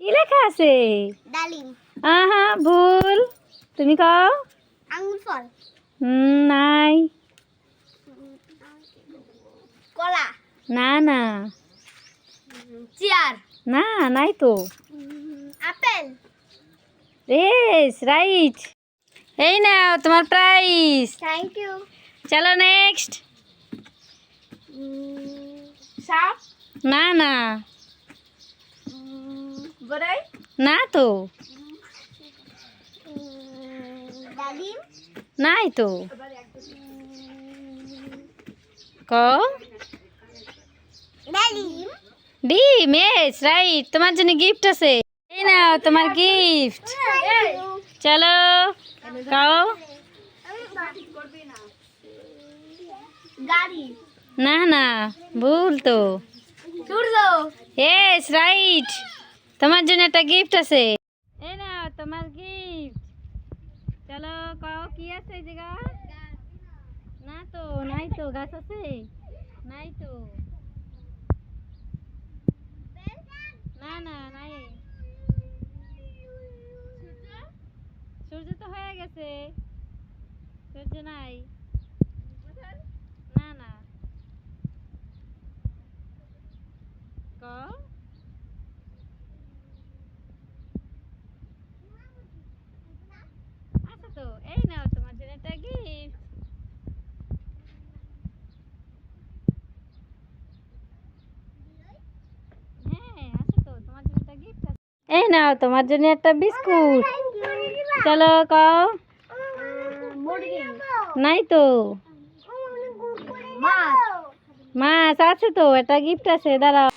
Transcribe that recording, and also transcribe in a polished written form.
কি লেখা আছে? ডালিম। আহা ভুল। তুমি কও। আঙ্গুর ফল। নাই। কলা। না না চেয়ার। না, নাই তো। আপেল। রেস রাইট। এই নাও তোমার প্রাইজ। Thank you. চলো নেক্সট। সাপ। না না গড়াই। না তো। ডালিম। নাই তো। কও। ডালিম। ডিম এস রাইট। তোমার জন্য গিফট আছে। এই নাও তোমার গিফট। চলো কও। গাড়ি। না না ভুল তো। সূর্য। S right. তোমার জন্য একটা গিফট আছে। এই নাও তোমার গিফট। চলো কও কি আছে এই জায়গা? না তো, নাই তো। গাছ আছে? নাই তো। না না নাই। সূর্য তো হয়ে গেছে। সূর্য নাই। না না কও। আচ্ছা তো এই নাও তোমার জন্য একটা গিফট। হ্যাঁ আছে তো, তোমার জন্য একটা গিফট আছে। এই নাও তোমার জন্য একটা বিস্কুট। চলো কও। মুরগি। নাই তো। মাছ। মাছ আছে তো, একটা গিফট আছে, দাঁড়াও।